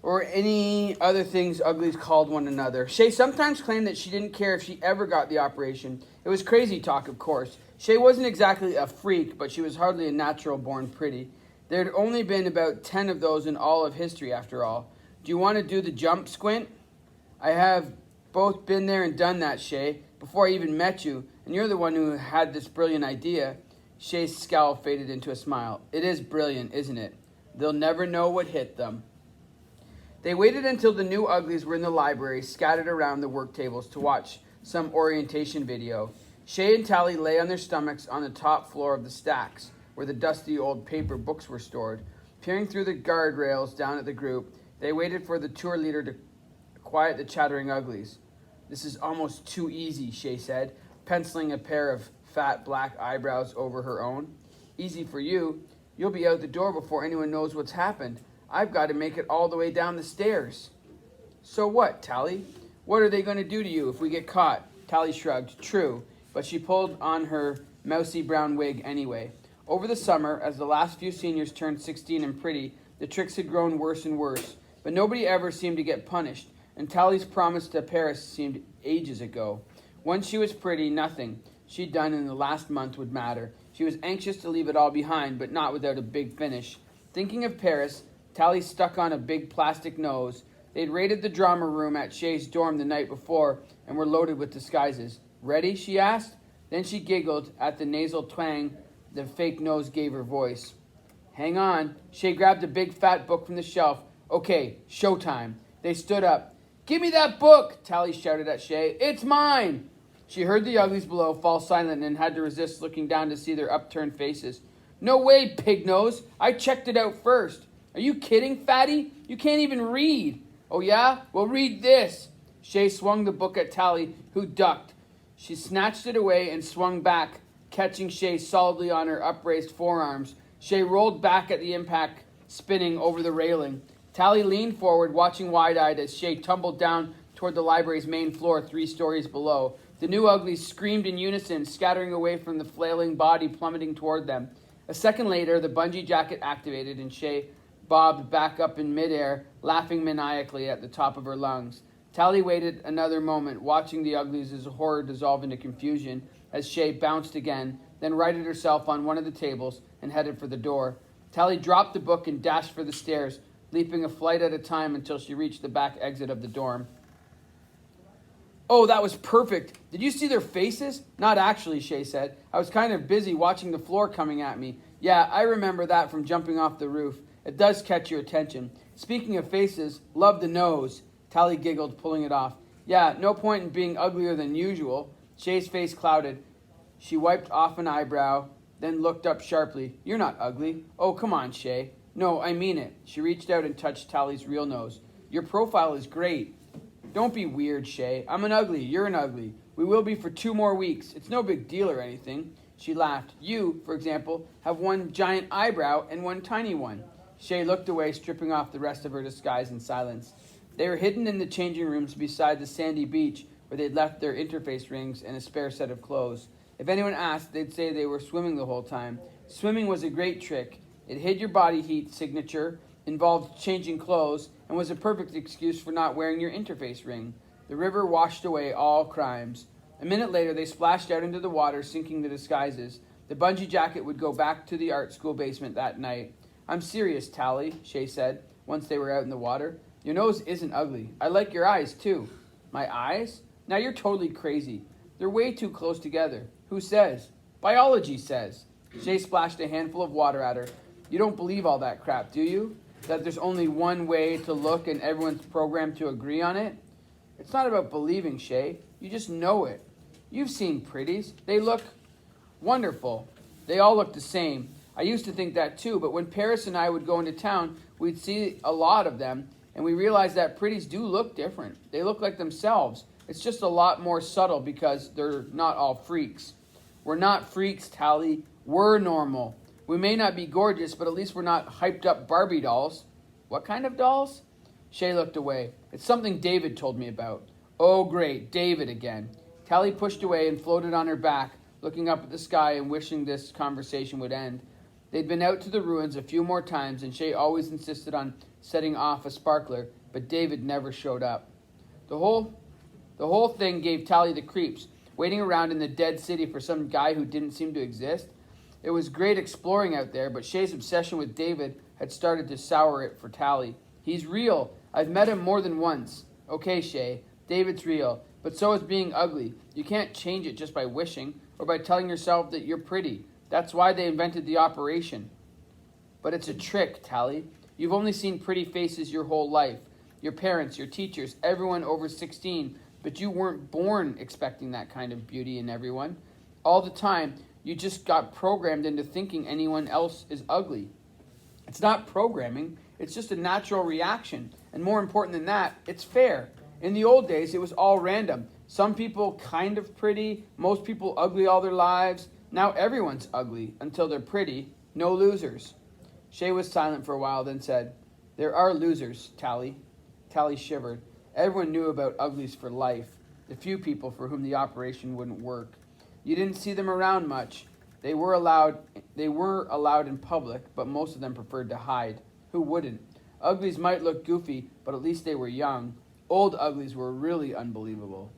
or any other things Uglies called one another. Shay sometimes claimed that she didn't care if she ever got the operation. It was crazy talk, of course. Shay wasn't exactly a freak, but she was hardly a natural-born pretty. There had only been about 10 of those in all of history, after all. Do you want to do the jump, Squint? I have both been there and done that, Shay, before I even met you, and you're the one who had this brilliant idea. Shay's scowl faded into a smile. It is brilliant, isn't it? They'll never know what hit them. They waited until the new Uglies were in the library, scattered around the work tables to watch some orientation video. Shay and Tally lay on their stomachs on the top floor of the stacks, where the dusty old paper books were stored. Peering through the guardrails down at the group, they waited for the tour leader to quiet the chattering Uglies. This is almost too easy, Shay said, penciling a pair of fat black eyebrows over her own. Easy for you. You'll be out the door before anyone knows what's happened. I've got to make it all the way down the stairs. So what, Tally? What are they going to do to you if we get caught? Tally shrugged. True, but she pulled on her mousy brown wig anyway. Over the summer, as the last few seniors turned 16 and pretty, the tricks had grown worse and worse, but nobody ever seemed to get punished, and Tally's promise to Paris seemed ages ago. Once she was pretty, nothing she'd done in the last month would matter. She was anxious to leave it all behind, but not without a big finish. Thinking of Paris, Tally stuck on a big plastic nose. They'd raided the drama room at Shay's dorm the night before and were loaded with disguises. Ready, she asked. Then she giggled at the nasal twang the fake nose gave her voice. Hang on. Shay grabbed a big fat book from the shelf. Okay, showtime. They stood up. Give me that book, Tally shouted at Shay. It's mine. She heard the Uglies below fall silent and had to resist looking down to see their upturned faces. No way, pig nose. I checked it out first. Are you kidding, fatty? You can't even read. Oh, yeah? Well, read this. Shay swung the book at Tally, who ducked. She snatched it away and swung back, catching Shay solidly on her upraised forearms. Shay rolled back at the impact, spinning over the railing. Tally leaned forward, watching wide-eyed as Shay tumbled down toward the library's main floor 3 stories below. The new Uglies screamed in unison, scattering away from the flailing body plummeting toward them. A second later, the bungee jacket activated and Shay bobbed back up in midair, laughing maniacally at the top of her lungs. Tally waited another moment, watching the Uglies' horror dissolve into confusion as Shay bounced again, then righted herself on one of the tables and headed for the door. Tally dropped the book and dashed for the stairs, leaping a flight at a time until she reached the back exit of the dorm. Oh, that was perfect. Did you see their faces? Not actually, Shay said. I was kind of busy watching the floor coming at me. Yeah, I remember that from jumping off the roof. It does catch your attention. Speaking of faces, love the nose. Tally giggled, pulling it off. Yeah, no point in being uglier than usual. Shay's face clouded. She wiped off an eyebrow, then looked up sharply. You're not ugly. Oh, come on, Shay. No, I mean it. She reached out and touched Tally's real nose. Your profile is great. Don't be weird, Shay. I'm an ugly. You're an ugly. We will be for 2 more weeks. It's no big deal or anything. She laughed. You, for example, have one giant eyebrow and one tiny one. Shay looked away, stripping off the rest of her disguise in silence. They were hidden in the changing rooms beside the sandy beach where they'd left their interface rings and a spare set of clothes. If anyone asked, they'd say they were swimming the whole time. Swimming was a great trick. It hid your body heat signature, involved changing clothes, and was a perfect excuse for not wearing your interface ring. The river washed away all crimes. A minute later, they splashed out into the water, sinking the disguises. The bungee jacket would go back to the art school basement that night. I'm serious, Tally, Shay said, once they were out in the water. Your nose isn't ugly. I like your eyes, too. My eyes? Now you're totally crazy. They're way too close together. Who says? Biology says. Shay splashed a handful of water at her. You don't believe all that crap, do you? That there's only one way to look and everyone's programmed to agree on it? It's not about believing, Shay. You just know it. You've seen pretties. They look wonderful. They all look the same. I used to think that too, but when Paris and I would go into town, we'd see a lot of them, and we realized that pretties do look different. They look like themselves. It's just a lot more subtle because they're not all freaks. We're not freaks, Tally. We're normal. We may not be gorgeous, but at least we're not hyped up Barbie dolls. What kind of dolls? Shay looked away. It's something David told me about. Oh, great, David again. Tally pushed away and floated on her back, looking up at the sky and wishing this conversation would end. They'd been out to the ruins a few more times, and Shay always insisted on setting off a sparkler, but David never showed up. The whole thing gave Tally the creeps, waiting around in the dead city for some guy who didn't seem to exist. It was great exploring out there, but Shay's obsession with David had started to sour it for Tally. He's real. I've met him more than once. Okay, Shay, David's real, but so is being ugly. You can't change it just by wishing or by telling yourself that you're pretty. That's why they invented the operation. But it's a trick, Tally. You've only seen pretty faces your whole life. Your parents, your teachers, everyone over 16, but you weren't born expecting that kind of beauty in everyone. All the time, you just got programmed into thinking anyone else is ugly. It's not programming, it's just a natural reaction. And more important than that, it's fair. In the old days, it was all random. Some people kind of pretty, most people ugly all their lives. Now everyone's ugly until they're pretty. No losers. Shay was silent for a while, then said, "There are losers, Tally." Tally shivered. Everyone knew about uglies for life, the few people for whom the operation wouldn't work. You didn't see them around much. They were allowed in public, but most of them preferred to hide. Who wouldn't? Uglies might look goofy, but at least they were young. Old uglies were really unbelievable.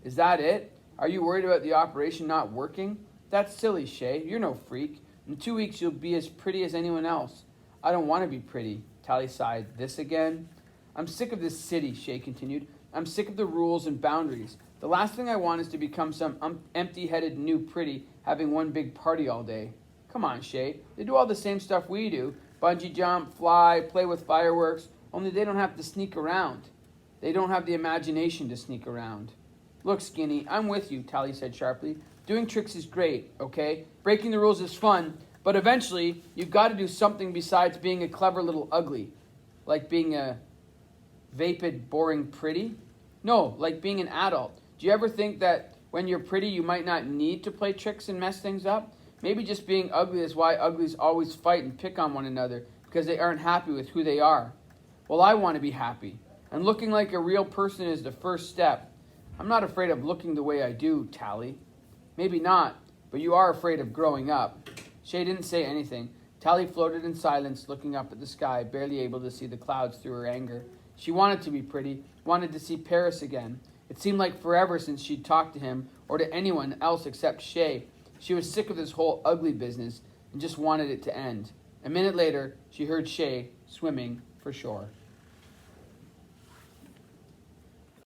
Is that it? Are you worried about the operation not working? That's silly, Shay. You're no freak. In 2 weeks, you'll be as pretty as anyone else. I don't want to be pretty. Tally sighed. This again? I'm sick of this city, Shay continued. I'm sick of the rules and boundaries. The last thing I want is to become some empty-headed new pretty having one big party all day. Come on, Shay. They do all the same stuff we do. Bungee jump, fly, play with fireworks, only they don't have to sneak around. They don't have the imagination to sneak around. Look, Skinny, I'm with you, Tally said sharply. Doing tricks is great, okay? Breaking the rules is fun, but eventually you've got to do something besides being a clever little ugly. Like being a vapid, boring pretty? No, like being an adult. Do you ever think that when you're pretty you might not need to play tricks and mess things up? Maybe just being ugly is why uglies always fight and pick on one another, because they aren't happy with who they are. Well, I want to be happy, and looking like a real person is the first step. I'm not afraid of looking the way I do, Tally. Maybe not, but you are afraid of growing up. Shay didn't say anything. Tally floated in silence, looking up at the sky, barely able to see the clouds through her anger. She wanted to be pretty, wanted to see Paris again. It seemed like forever since she'd talked to him or to anyone else except Shay. She was sick of this whole ugly business and just wanted it to end. A minute later, she heard Shay swimming for shore.